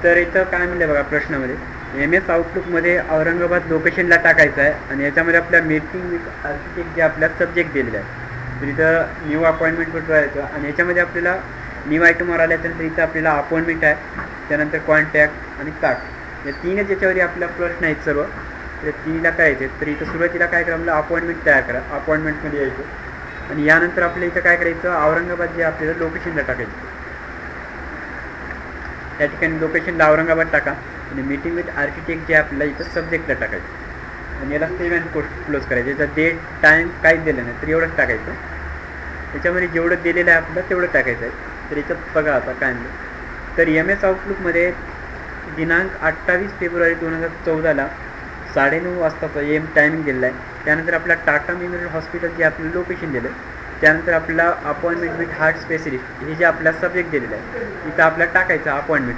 तर इथं काय म्हणलं बघा प्रश्नामध्ये, एम एस आउटलुकमध्ये औरंगाबाद लोकेशनला टाकायचं आहे आणि याच्यामध्ये आपल्या मीटिंग विथ आर्किटेक्ट जे आपल्या सब्जेक्ट दिलेले आहे. तर इथं न्यू अपॉइंटमेंटवर जायचं आणि याच्यामध्ये आपल्याला न्यू आयटमवर आल्यानंतर इथं आपल्याला अपॉइंटमेंट आहे, त्यानंतर कॉन्टॅक्ट आणि टास्क, या तीनच याच्यावर आपला प्रश्न आहेत सर्व. तर तीनला करायचे. तर इथं सुरुवातीला काय करा, आपलं अपॉइंटमेंट तयार करा, अपॉइंटमेंटमध्ये यायचं आणि यानंतर आपल्या इथं काय करायचं, औरंगाबाद जे आपल्याला लोकेशनला टाकायचं, त्या ठिकाणी लोकेशनला औरंगाबाद टाका आणि मीटिंग विथ आर्किटेक्ट जे आपल्याला इथं सब्जेक्टला टाकायचं आणि याला सेव्ह अँड क्लोज करायचं. याचा डेट टाईम काहीच दिलं नाही तर एवढंच टाकायचं. त्याच्यामध्ये जेवढं दिलेलं आहे आपल्याला तेवढं टाकायचं आहे. तर याच्यात बघा आता काय म्हणलं, तर एम एस आउटलुकमध्ये दिनांक 28 फेब्रुवारी 2014ला 9:30 वाजताचा टायमिंग दिलेला आहे. त्यानंतर आपला टाटा मेमोरियल हॉस्पिटल जे आपलं लोकेशन दिलं, त्यानंतर आपला अपॉइंटमेंट विथ हार्ट स्पेशलिस्ट हे जे आपला सब्जेक्ट दिलेलं आहे इथं आपल्याला टाकायचं अपॉइंटमेंट.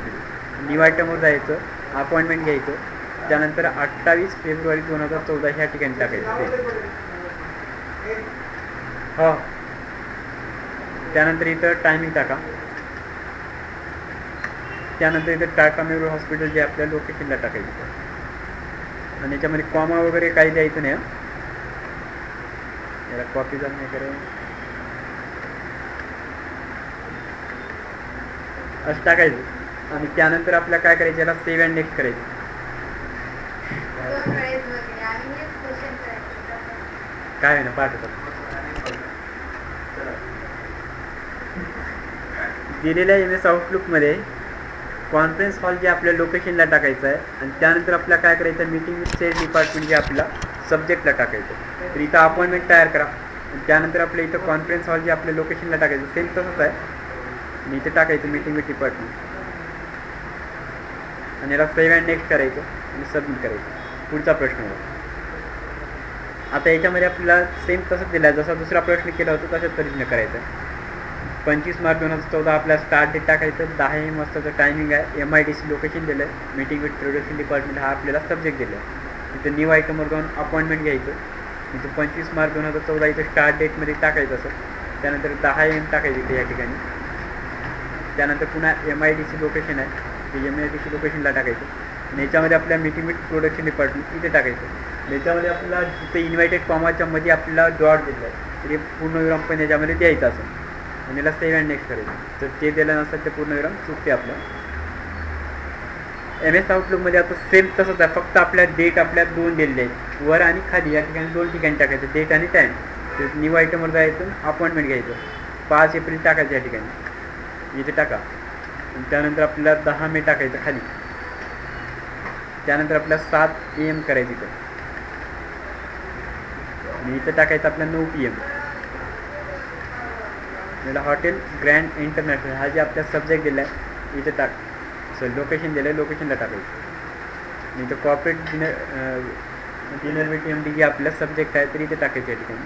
न्यू आयटमवर जायचं, अपॉइंटमेंट घ्यायचं, त्यानंतर 28 फेब्रुवारी 2014 ह्या ठिकाणी टाकायचं. हो, त्यानंतर इथं टायमिंग टाका. त्यानंतर इथं टाटा मेमोरियल हॉस्पिटल जे आपल्या लोकेशनला टाकायचं आणि याच्यामध्ये कॉमा वगैरे काही द्यायचं नाही. याला कॉपी झालं नाही करेल असं टाकायचं आणि त्यानंतर आपल्याला काय करायचं, याला सेव्ह अँड नेक्स्ट करायचं. काय आहे ना पाठवतो दिलेल्या एम एस आउटलुकमध्ये कॉन्फरन्स हॉल जे आपल्या लोकेशनला टाकायचं आहे आणि त्यानंतर आपल्याला काय करायचं, मीटिंग विथ सेल्स डिपार्टमेंट जे आपला सब्जेक्टला टाकायचं. तर इथं अपॉइंटमेंट तयार करा आणि त्यानंतर आपल्या इथं कॉन्फरन्स हॉल जे आपल्या लोकेशनला टाकायचं सेम तसंच आहे आणि इथे टाकायचं मीटिंग विथ डिपार्टमेंट आणि याला सेव्ह अँड नेक्स्ट करायचं आणि सबमिट करायचं. पुढचा प्रश्न होता. आता याच्यामध्ये आपल्याला सेम तसंच दिला आहे जसा दुसरा प्रश्न केला होता तशाच पद्धतीने करायचं आहे. 25 मार्च 2014 आपला स्टार्ट डेट टाकायचं. 10 AM वाजताचं टायमिंग आहे. MIDC लोकेशन दिलं आहे. मीटिंग विथ प्रोडक्शन डिपार्टमेंट हा आपल्याला सब्जेक्ट दिला आहे. इथं न्यू आयटमवर जाऊन अपॉइंटमेंट घ्यायचं. इथं 25 मार्च 2014 इथं स्टार्ट डेटमध्ये टाकायचं असं. त्यानंतर 10 AM टाकायचं इथे या ठिकाणी. त्यानंतर पुन्हा MIDC लोकेशन आहे, ते MIDC लोकेशनला टाकायचं आणि याच्यामध्ये आपल्या मीटिंग विथ प्रोडक्शन डिपार्टमेंट इथे टाकायचं. याच्यामध्ये आपल्याला जिथे इन्व्हायटेड कॉमाच्या मध्ये आपल्याला डॉट दिलं आहे ते पूर्णविराम पण याच्यामध्ये द्यायचं असं आणि याला सेव्ह अँड नेक्स्ट करायचं. तर ते दिलं नसेल ते पूर्णविराम चुकते आपलं. एम एस आउटलुकमध्ये आता सेम तसंच आहे, फक्त आपल्या डेट आपल्या दोन दिलेले आहेत, वर आणि खाली या ठिकाणी दोन ठिकाणी टाकायचं, डेट आणि टाईम. तर न्यू आयटमवर जायचं, अपॉइंटमेंट घ्यायचं, 5 एप्रिल टाकायचं या ठिकाणी, इथे टाका. आणि त्यानंतर आपल्याला 10 मे टाकायचं खाली. त्यानंतर आपल्याला 7 AM करायचं इथं आणि इथं टाकायचं आपल्या 9 PM. याला हॉटेल ग्रँड इंटरनॅशनल हा जे आपल्या सब्जेक्ट दिला आहे इथे टाक, लोकेशन दिलं आहे, लोकेशनला टाकायचं. आणि इथं कॉर्पोरेट डिनर विथ MD जे आपला सब्जेक्ट आहे तर इथे टाकायचं या ठिकाणी.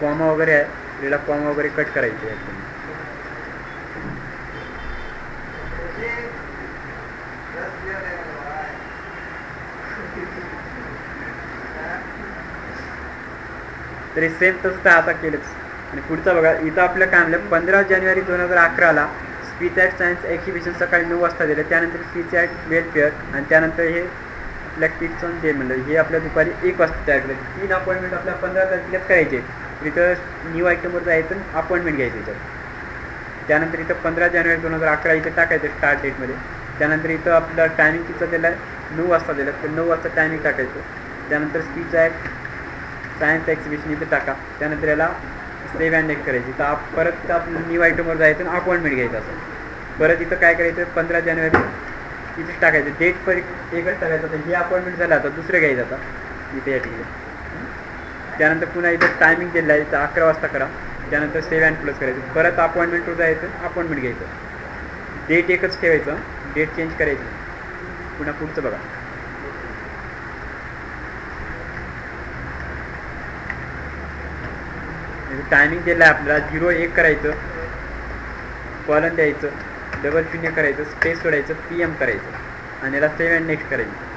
कॉमा वगैरे आहे, याला कॉमा वगैरे कट करायचे या ठिकाणी. तरी सेम तसं आता केलंच. आणि पुढचं बघा, इथं आपलं काय म्हणलं, 15 जानेवारी 2011ला स्पीच ॲट सायन्स एक्झिबिशन सकाळी 9 वाजता दिलं. त्यानंतर स्पीच ॲट वेलफेअर आणि त्यानंतर हे आपल्या किड्स ऑन डे म्हणलं हे आपल्या दुपारी 1 वाजता तयार केलं. 3 अपॉइंटमेंट आपल्या 15 तारखेलाच करायचे. इथं न्यू आयटमवर जायचं, अपॉइंटमेंट घ्यायचं इथं. त्यानंतर इथं 15 जानेवारी 2011 इथं टाकायचं स्टार्ट डेटमध्ये. त्यानंतर इथं आपलं टायमिंग तिचं दिलं आहे 9 वाजता दिलं, तर 9 वाजता टायमिंग टाकायचं. त्यानंतर स्पीच ॲट सायन्स एक्झिबिशन इथं टाका. त्यानंतर याला सेव्ह अँड नेक्स्ट करायची. तर परत आपलं न्यू आयटमवर जायचं आणि अपॉइंटमेंट घ्यायचं असं. परत इथं काय करायचं, 15 जानेवारी इथेच टाकायचं, डेट पर एकच टाकायचं. तर हे अपॉइंटमेंट झालं, आता दुसरं घ्यायचं आता इथे या ठिकाणी. त्यानंतर पुन्हा इथं टायमिंग दिलं आहे, इथं 11 वाजता करा. त्यानंतर सेव्ह अँड क्लोज करायचं. परत अपॉइंटमेंटवर जायचं, अपॉइंटमेंट घ्यायचं, डेट एकच ठेवायचं, डेट चेंज करायची. पुन्हा पुढचं बघा, टायमिंग दिलं आहे आपल्याला, 01 करायचं, कॉलन द्यायचं, 00 करायचं, स्पेस सोडायचं, PM करायचं आणि याला सेव्ह अँड नेक्स्ट करायचं.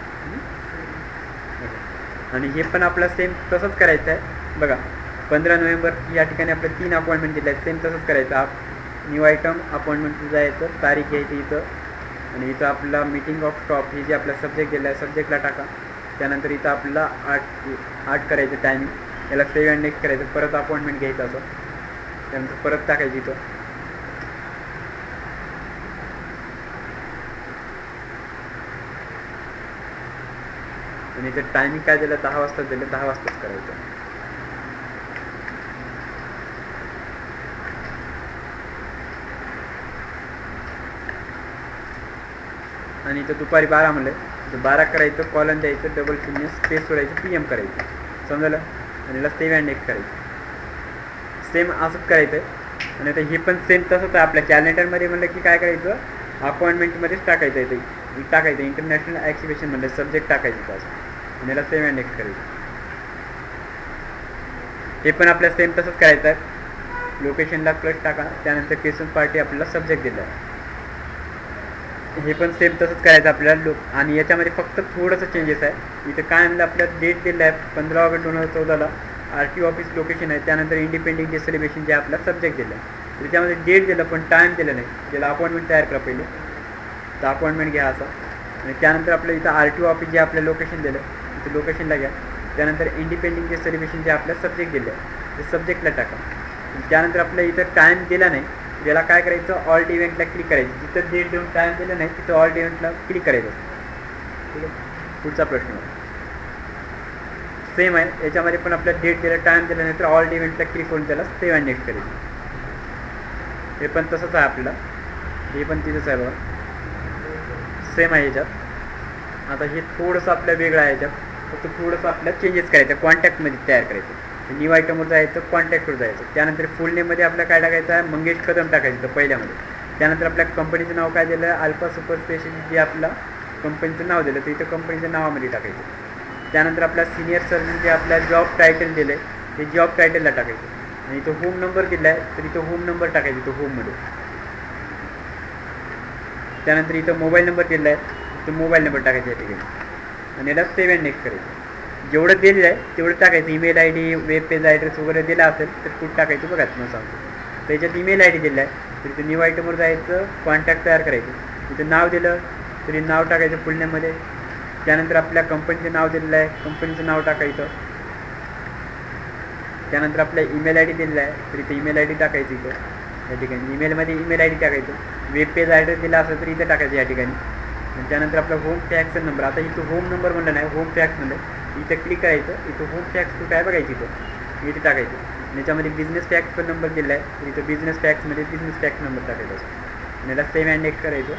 आणि हे पण आपला सेम तसंच करायचं आहे बघा. 15 नोव्हेंबर या ठिकाणी आपलं 3 अपॉइंटमेंट दिले आहेत, सेम तसंच करायचं. न्यू आयटम अपॉइंटमेंट जायचं, तारीख घ्यायची इथं, आणि इथं आपला मीटिंग ऑफ स्टॉप ही जे आपला सब्जेक्ट दिला आहे सब्जेक्टला टाका. त्यानंतर इथं आपल्याला 8 करायचं टायमिंग, याला सेव्ह अँड नेक्स्ट करायचं, परत अपॉइंटमेंट घ्यायचं असं, त्यानंतर परत टाकायची इथं. आणि इथे टायमिंग काय दिलं, 10 वाजता दिलं, 10 वाजताच करायचं. आणि इथं दुपारी 12 म्हणलं, तर 12 करायचं, कॉलन द्यायचं, डबल शून्य स्पेस सोडायचं, PM करायचं, समजलं. आणि याला सेव्ह अँड नेक्स्ट करायचं. सेम असंच करायचं आहे. आणि आता हे पण सेम तसंच आहे. आपल्या कॅलेंडरमध्ये म्हणलं की काय करायचं, अपॉइंटमेंटमध्येच टाकायचं आहे, ते टाकायचं इंटरनॅशनल एक्झिबिशन म्हणलं सब्जेक्ट टाकायचं असं, आणि याला सेव्ह अँड नेक्स्ट करायचं. हे पण आपल्या सेम तसंच करायचं आहे. लोकेशनला प्लस टाका, त्यानंतर क्रिसमस पार्टी आपल्याला सब्जेक्ट दिला आहे. हे पण सेम तसंच करायचं आपल्याला. आणि याच्यामध्ये फक्त थोडंसं चेंजेस आहे. इथं काय म्हणलं, आपल्याला डेट दिलं आहे 15 ऑगस्ट 2014ला RTO ऑफिस लोकेशन आहे, त्यानंतर इंडिपेंडिंग डे सेलिब्रेशन जे आपला सब्जेक्ट दिलं आहे, त्याच्यामध्ये डेट दिलं पण टाईम दिलं नाही. ज्याला अपॉइंटमेंट तयार करा पहिले, तर अपॉइंटमेंट घ्या असं. आणि त्यानंतर आपलं इथं RTO ऑफिस जे आपलं लोकेशन दिलं तिथं लोकेशनला घ्या. त्यानंतर इंडिपेंडिंग डे सेलिब्रेशन जे आपल्या सब्जेक्ट दिलं आहे ते सब्जेक्टला टाका. त्यानंतर आपल्या इथं टाईम दिला नाही, याला काय करायचं, ऑल्ट इव्हेंटला क्लिक करायचं. जिथं डेट देऊन टाईम दिलं नाही तिथं ऑल्ट इव्हेंटला क्लिक करायचं. ठीक आहे, पुढचा प्रश्न सेम आहे. याच्यामध्ये पण आपल्याला डेट दिलं, टाईम दिलं नाही तर ऑल्ट इव्हेंटला क्लिक करून त्याला सेव्ह अँड नेक्स्ट करायचं. हे पण तसंच आहे आपल्याला, हे पण तिथंच आहे बघा, सेम आहे याच्यात. आता हे थोडंसं आपल्या वेगळं आहे याच्यात, फक्त थोडंसं आपल्याला चेंजेस करायचं, कॉन्टॅक्टमध्ये तयार करायचं. न्यू आयटमवर जायचं, कॉन्टॅक्टवर जायचं. त्यानंतर फुल नेममध्ये आपल्याला काय टाकायचं आहे, मंगेश कदम टाकायचं तर पहिल्यामध्ये. त्यानंतर आपल्या कंपनीचं नाव काय दिलं आहे, अल्फा सुपर स्पेशलिस्ट जे आपलं कंपनीचं नाव दिलं तर इथं कंपनीच्या नावामध्ये टाकायचं. त्यानंतर आपला सिनियर सर्जन जे आपल्या जॉब टायटल दिलं आहे ते जॉब टायटलला टाकायचं. आणि इथं होम नंबर दिला आहे तर इथं होम नंबर टाकायचं इथं होममध्ये. त्यानंतर इथं मोबाईल नंबर दिला आहे तर मोबाईल नंबर टाकायचा या ठिकाणी, आणि याला सेव्ह अँड नेक्स्ट करायचं. जेवढं दिलेलं आहे तेवढं टाकायचं. Email ID, web page address वगैरे दिला असेल तर कुठं टाकायचं बघा तुम्हाला सांगतो. त्याच्यात ईमेल ID दिला आहे तर इथं न्यू आयटमवर जायचं, कॉन्टॅक्ट तयार करायचं. इथं नाव दिलं तरी नाव टाकायचं फुल नेममध्ये. त्यानंतर आपल्या कंपनीचं नाव दिलेलं आहे, कंपनीचं नाव टाकायचं. त्यानंतर आपल्या ईमेल ID दिलेला आहे तर इथं ईमेल ID टाकायचं इथं या ठिकाणी. ईमेलमध्ये ईमेल ID टाकायचं. वेब पेज ॲड्रेस दिला असेल तर इथं टाकायचं या ठिकाणी. आणि त्यानंतर आपला होम फॅक्सचा नंबर, आता इथं होम नंबर म्हणलं नाही, होम फॅक्स म्हणलं, इथं क्लिक करायचं. इथं होम फॅक्स कुठं आहे बघायचं, इथं इथे टाकायचं. आणि याच्यामध्ये बिझनेस फॅक्स पण नंबर दिला आहे तर इथं बिझनेस फॅक्समध्ये बिझनेस फॅक्स नंबर टाकायचा. आणि याला सेव्ह अँड नेक्स्ट करायचं.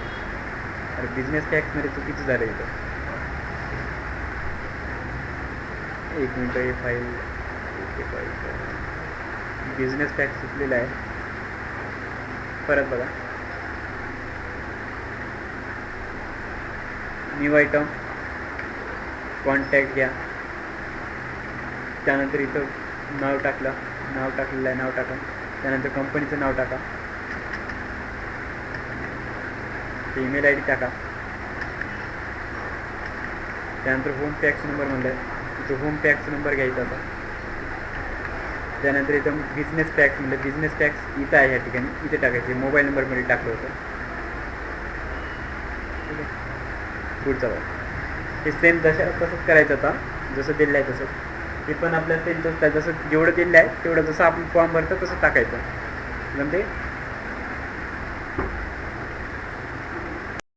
आणि बिझनेस फॅक्समध्ये चुकीचं झालं इथं, एक मिनटं, हे फाईल बिझनेस फॅक्स चुकलेला आहे, परत बघा. न्यू आयटम, कॉन्टॅक्ट घ्या. त्यानंतर इथं नाव टाकलं, नाव टाकलेलं आहे, नाव टाका. त्यानंतर कंपनीचं नाव टाका, ईमेल ID टाका. त्यानंतर होम फॅक्स नंबर म्हणलं आहे, इथं होम फॅक्स नंबर घ्यायचा होता. त्यानंतर इथं बिझनेस फॅक्स म्हणलं, बिझनेस फॅक्स इथं आहे या ठिकाणी, इथे टाकायचे. मोबाईल नंबरमध्ये टाकलं होतं. ठीक आहे, पुढचा बघा. हे सेम तसंच करायचं आता जसं दिलं आहे तसं. हे पण आपल्याला सेम तसंच आहे, जसं जेवढं दिलं आहे तेवढं, जसं आपण फॉर्म भरतो तसं टाकायचं. म्हणजे